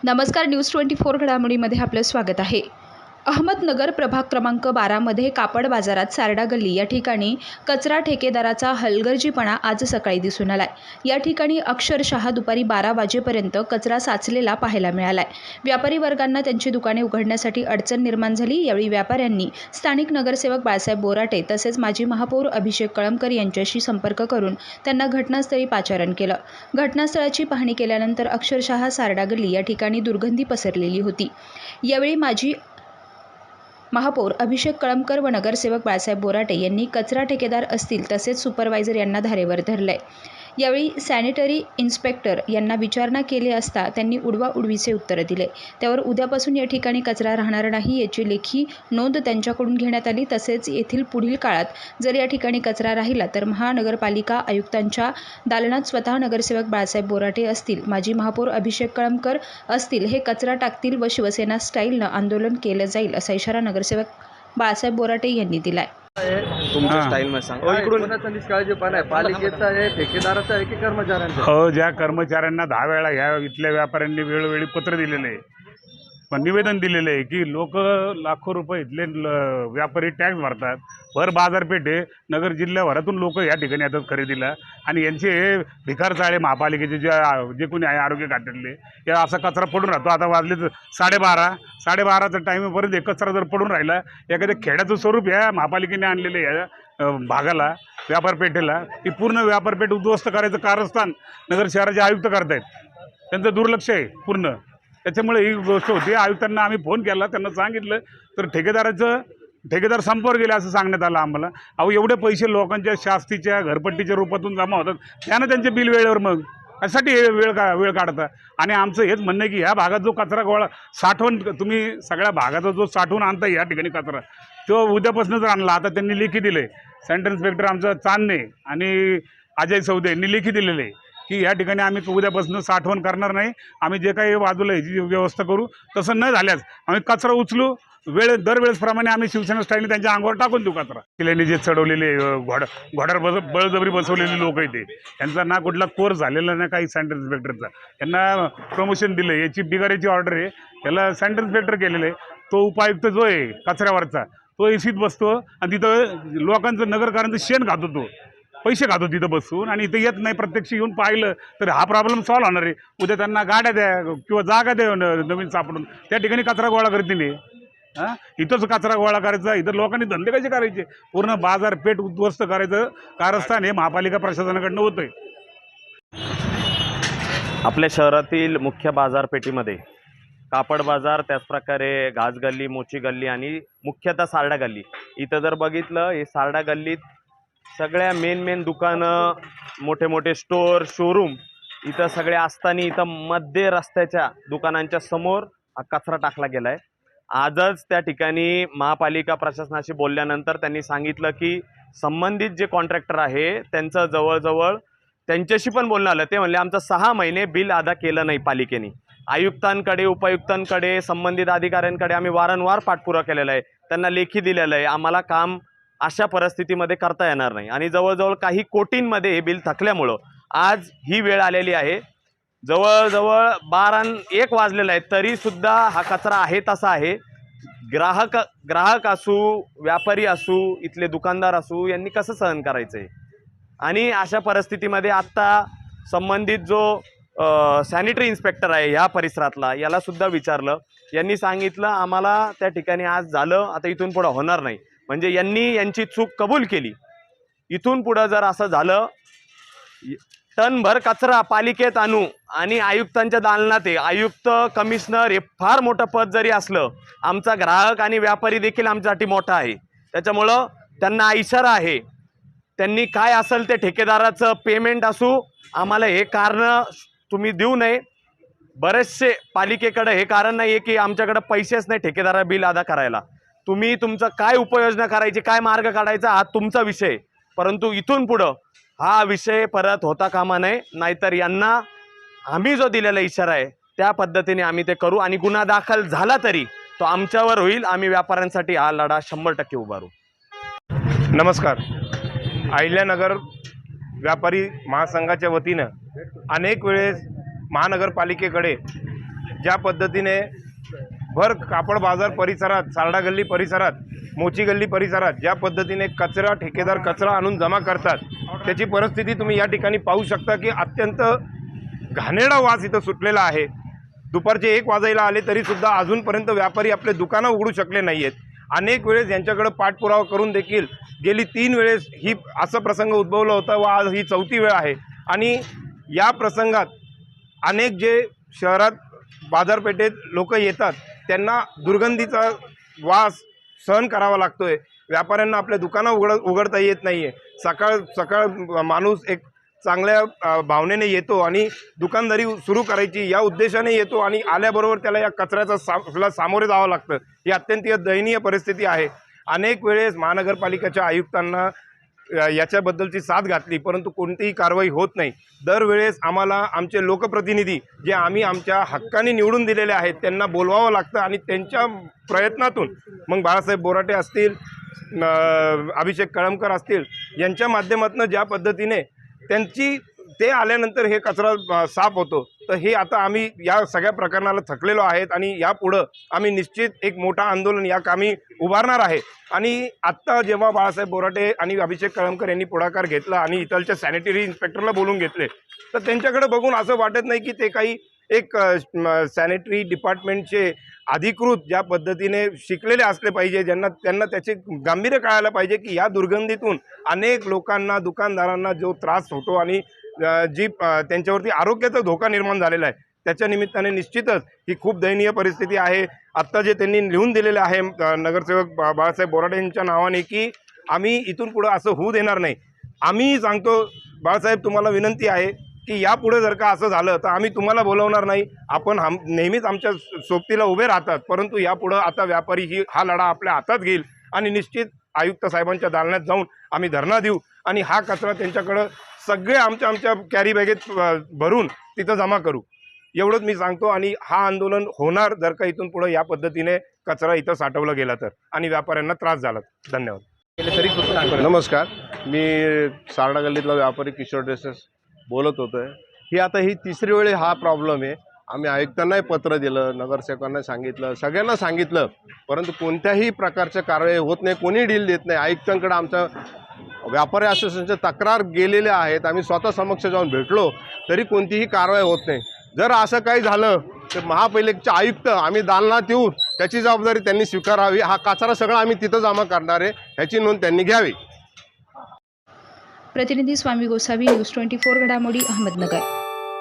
नमस्कार, न्यूज 24 घडामोडीमध्ये आपलं स्वागत आहे। अहमदनगर प्रभाग क्रमांक 12 मध्ये कापड बाजारात सारडा गल्ली या ठिकाणी कचरा ठेकेदाराचा हलगर्जीपणा आज सकाळी दिसून आलाय। या ठिकाणी अक्षरशः दुपारी 12 वाजेपर्यंत कचरा साचलेला पाहायला मिळालाय। व्यापारी वर्गांना त्यांची दुकाने उघडण्यासाठी अडचण निर्माण झाली। यावेळी व्यापाऱ्यांनी स्थानिक नगरसेवक बाळासाहेब बोराटे तसेच माजी महापौर अभिषेक कळमकर यांच्याशी संपर्क करून त्यांना घटनास्थळी पाचारण केलं। घटनास्थळाची पाहणी केल्यानंतर अक्षरशः सारडा गल्ली या ठिकाणी दुर्गंधी पसरलेली होती। यावेळी माजी महापौर अभिषेक कळमकर व नगरसेवक बाळासाहेब बोराटे यांनी कचरा ठेकेदार असतील तसेच सुपरवायझर यांना धारेवर धरले। यावेळी सॅनिटरी इन्स्पेक्टर यांना विचारणा केली असता त्यांनी उडवाउडवीचे उत्तर दिले। त्यावर उद्यापासून या ठिकाणी कचरा राहणार नाही याची लेखी नोंद त्यांच्याकडून घेण्यात आली। तसेच येथील पुढील काळात जर या ठिकाणी कचरा राहिला तर महानगरपालिका आयुक्तांच्या दालनात स्वतः नगरसेवक बाळासाहेब बोराटे असतील, माजी महापौर अभिषेक कळमकर असतील हे कचरा टाकतील व शिवसेना स्टाईलनं आंदोलन केलं जाईल असा इशारा नगरसेवक बाळासाहेब बोराटे यांनी दिलाय। तुमच्या स्टाईलमध्ये सांगा। इकडून कोणाचा निष्काळजीपणा आहे? पालिकेचा आहे, ठेकेदाराचा आहे की कर्मचाऱ्यांचा? हो, ज्या कर्मचाऱ्यांना 10 वेळा ह्या इथल्या व्यापाऱ्यांनी वेळोवेळी पत्र दिलेले आहे, पण निवेदन दिलेलं आहे की लोक लाखो रुपये इथले व्यापारी टॅक्स भरतात। भर बाजारपेठ आहे, नगर जिल्ह्याभरातून लोक या ठिकाणी येतात खरेदीला आणि यांचे हे भिकार चाळे महापालिकेचे जे कोणी आहे आरोग्य खात्यातले या असा कचरा पडून राहतो। आता वाजले 12:30चा टाईमपर्यंत एक कचरा जर पडून राहिला, एखाद्या खेड्याचं स्वरूप या महापालिकेने आणलेलं या भागाला व्यापारपेठेला ही पूर्ण व्यापारपेठ उद्ध्वस्त करायचं कारस्थान नगर शहराचे आयुक्त करतायत। त्यांचं दुर्लक्ष आहे पूर्ण। त्याच्यामुळे ही गोष्ट होती। आयुक्तांना आम्ही फोन केला, त्यांना सांगितलं तर ठेकेदार संपावर गेले असं सांगण्यात आलं आम्हाला। अहो, एवढे पैसे लोकांच्या शास्तीच्या घरपट्टीच्या रूपातून जमा होतात, त्यानं त्यांचे बिल वेळेवर मग त्यासाठी हे वेळ काढता। आणि आमचं हेच म्हणणं आहे की ह्या भागात जो कचरा गोळा साठवण तुम्ही सगळ्या भागाचा जो साठवून आणता या ठिकाणी कचरा तो उद्यापासूनच आणला। आता त्यांनी लेखी दिले, सेंटर इन्स्पेक्टर आमचा चांदणे आणि अजय चौधरी यांनी लेखी दिलेले आहे की या ठिकाणी आम्ही उद्यापासून साठवण करणार नाही। आम्ही जे काही बाजूला ह्याची व्यवस्था करू, तसं न झाल्यास आम्ही कचरा उचलू, दरवेळेसप्रमाणे आम्ही शिवसेना स्टाईलने त्यांच्या अंगावर टाकून देऊ कचरा। किल्ल्याने जे चढवलेले घोड्यावर बळजबरी बसवलेले लोक आहेत त्यांचा ना कुठला कोर्स झालेला ना काही सेंटर इन्स्पेक्टरचा, त्यांना प्रमोशन दिलं। याची बिगारीची ऑर्डर आहे, त्याला सेंटर इन्स्पेक्टर केलेलं आहे। तो उपायुक्त जो आहे कचऱ्यावरचा तो एसीत बसतो आणि तिथं लोकांचं नगरकारांचं शेण खातो, तो पैसे खातो तिथं बसून आणि इथं येत नाही। प्रत्यक्ष येऊन पाहिलं तर हा प्रॉब्लेम सॉल्व्ह होणार आहे। उद्या त्यांना गाड्या द्या किंवा जागा द्या नवीन सापडून, त्या ठिकाणी कचरा गोळा करते नाही। इथंच कचरा गोळा करायचा, इथं लोकांनी धंदे कसे करायचे? पूर्ण बाजारपेठ उद्ध्वस्त करायचं कारस्थान हे महापालिका प्रशासनाकडनं होतंय। आपल्या शहरातील मुख्य बाजारपेठीमध्ये कापड बाजार, त्याचप्रकारे घास गल्ली, मोची गल्ली आणि मुख्यतः सारडा गल्ली, इथं जर बघितलं हे सारडा गल्लीत सगळ्या मेन दुकानं, मोठे मोठे स्टोअर, शोरूम इथं सगळे असताना इथं मध्य रस्त्याच्या दुकानांच्या समोर हा कचरा टाकला गेला आहे। आजच त्या ठिकाणी महापालिका प्रशासनाशी बोलल्यानंतर त्यांनी सांगितलं की संबंधित जे कॉन्ट्रॅक्टर आहे त्यांचं जवळजवळ त्यांच्याशी पण बोलणं आलं। ते म्हणले आमचं 6 महिने बिल अदा केलं नाही पालिकेने। आयुक्तांकडे, उपायुक्तांकडे, संबंधित अधिकाऱ्यांकडे आम्ही वारंवार पाठपुरावा केलेला आहे, त्यांना लेखी दिलेलं आहे। आम्हाला काम अशा परिस्थितीमध्ये करता येणार नाही आणि जवळजवळ काही कोटींमध्ये हे बिल थकल्यामुळं आज ही वेळ आलेली आहे। जवळजवळ 12-1 वाजलेला आहे तरीसुद्धा हा कचरा आहे तसा आहे। ग्राहक असू, व्यापारी असू, इथले दुकानदार असू, यांनी कसं सहन करायचं आहे? आणि अशा परिस्थितीमध्ये आत्ता संबंधित जो सॅनिटरी इन्स्पेक्टर आहे ह्या परिसरातला, याला सुद्धा विचारलं, यांनी सांगितलं आम्हाला त्या ठिकाणी आज झालं, आता इथून पुढं होणार नाही। म्हणजे यांनी यांची चूक कबूल केली। इथून पुढं जर असं झालं, टनभर कचरा पालिकेत आणू आणि आयुक्तांच्या दालनात आहे, आयुक्त, कमिशनर हे फार मोठं पद जरी असलं, आमचा ग्राहक आणि व्यापारी देखील आमच्यासाठी मोठा आहे। त्याच्यामुळं त्यांना इशारा आहे, त्यांनी काय असेल ते ठेकेदाराचं पेमेंट असू, आम्हाला हे कारण तुम्ही देऊ नये। बरेचसे पालिकेकडे हे कारण नाही आहे की आमच्याकडे पैसेच नाही ठेकेदारा बिल अदा करायला। तुम्ही तुमचं काय उपाययोजना करायची, काय मार्ग काढायचा हा तुमचा विषय, परंतु इथून पुढं हा विषय परत होता कामा नये। नाहीतर यांना आम्ही जो दिलेला इशारा आहे त्या पद्धतीने आम्ही ते करू आणि गुन्हा दाखल झाला तरी तो आमच्यावर होईल। आम्ही व्यापाऱ्यांसाठी हा लढा 100% उभारू। नमस्कार। अहिल्यानगर व्यापारी महासंघाच्या वतीनं अनेक वेळेस महानगरपालिकेकडे ज्या पद्धतीने भर कापड बाजार परिसरात, सारडा गल्ली परिसरात, मोची गल्ली परिसरात ज्या पद्धतीने कचरा ठेकेदार कचरा आणून जमा करतात, त्याची परिस्थिती तुम्ही या ठिकाणी पाहू शकता की अत्यंत घाणेरडा वास इथं सुटलेला आहे. दुपारचे 1 वाजायला आले तरीसुद्धा अजूनपर्यंत व्यापारी आपले दुकानं उघडू शकले नाही आहेत. अनेक वेळेस यांच्याकडे पाठपुरावा करून देखील गेली 3 वेळेस ही असा प्रसंग उद्भवला होता व आज ही 4थी वेळ आहे. आणि या प्रसंगात अनेक जे शहरात बाजारपेठेत लोक येतात त्यांना दुर्गंधीचा वास सहन करावा लागतोय. व्यापाऱ्यांना आपल्या दुकानं उघडता येत नाही आहे. सकाळ माणूस एक चांगल्या भावनेने येतो आणि दुकानदारी सुरू करायची या उद्देशाने येतो आणि आल्याबरोबर त्याला या कचऱ्याचा सामोरे जावं लागतं. ही अत्यंत दयनीय परिस्थिती आहे. अनेक वेळेस महानगरपालिकेच्या आयुक्तांना याच्याबद्दलची साथ घातली परंतु कोणतीही कारवाई होत नाही. दरवेळेस आम्हाला आमचे लोकप्रतिनिधी जे आम्ही आमच्या हक्काने निवडून दिलेले आहेत त्यांना बोलवावं लागतं आणि त्यांच्या प्रयत्नातून मग बाळासाहेब बोराटे असतील, अभिषेक कळमकर असतील यांच्या माध्यमातून ज्या पद्धतीने ते आल्यानंतर हे कचरा साफ होतो. तर हे आता आम्ही या सगळ्या प्रकरणाला थकलेलो आहेत आणि यापुढं आम्ही निश्चित एक मोठा आंदोलन या कामी उभारणार आहे. आणि आत्ता जेव्हा बाळासाहेब बोराटे आणि अभिषेक कळमकर यांनी पुढाकार घेतला आणि इथलच्या सॅनिटरी इन्स्पेक्टरला बोलून घेतले तर त्यांच्याकडे बघून असं वाटत नाही की ते काही एक सॅनिटरी डिपार्टमेंटचे अधिकृत ज्या पद्धतीने शिकलेले असले पाहिजे, त्यांना त्याचे गांभीर्य कळायला पाहिजे की या दुर्गंधीतून अनेक लोकांना, दुकानदारांना जो त्रास होतो आणि जी त्यांच्यावरती आरोग्याचा धोका निर्माण झालेला आहे त्याच्या निमित्ताने निश्चितच ही खूप दयनीय परिस्थिती आहे. आत्ता जे त्यांनी लिहून दिलेले आहे नगरसेवक बाळासाहेब बोराटे यांच्या नावाने की आम्ही इथून पुढं असं होऊ देणार नाही. आम्ही सांगतो बाळासाहेब तुम्हाला विनंती आहे की यापुढे जर का असं झालं तर आम्ही तुम्हाला बोलवणार नाही. आपण नेहमीच आमच्या सोबतीला उभे राहतात परंतु यापुढं आता व्यापारी हा लढा आपल्या हातात घेईल आणि निश्चित आयुक्त साहेबांच्या दालनात जाऊन आम्ही धरणा देऊ आणि हा कचरा त्यांच्याकडं सगळे आमच्या कॅरी बॅगेत भरून तिथं जमा करू एवढंच मी सांगतो. आणि हा आंदोलन होणार जर का इथून पुढे या पद्धतीने कचरा इथं साठवला गेला तर आणि व्यापाऱ्यांना त्रास झाला. धन्यवाद. नमस्कार, मी सारडा गल्लीतला व्यापारी किशोर देसाई बोलत होतो आहे. ही आता ही 3री वेळ हा प्रॉब्लेम आहे. आम्ही आयुक्तांनाही पत्र दिलं, नगरसेवकांना सांगितलं, सगळ्यांना सांगितलं परंतु कोणत्याही प्रकारच्या कारवाई होत नाही. कोणी डील देत नाही. आयुक्तांकडे आमच्या व्यापारी असोसिएशनच्या तक्रार गेलेल्या आहेत. आम्ही स्वतः समक्ष जाऊन भेटलो तरी कोणतीही कारवाई होत नाही. जर असं काही झालं तर महापालिकेचे आयुक्त आम्ही दालनात येऊ, त्याची जबाबदारी त्यांनी स्वीकारावी. हा कचरा सगळा आम्ही तिथं जमा करणार आहे ह्याची नोंद त्यांनी घ्यावी. प्रतिनिधी स्वामी गोसावी, न्यूज 24 घडामोडी, अहमदनगर.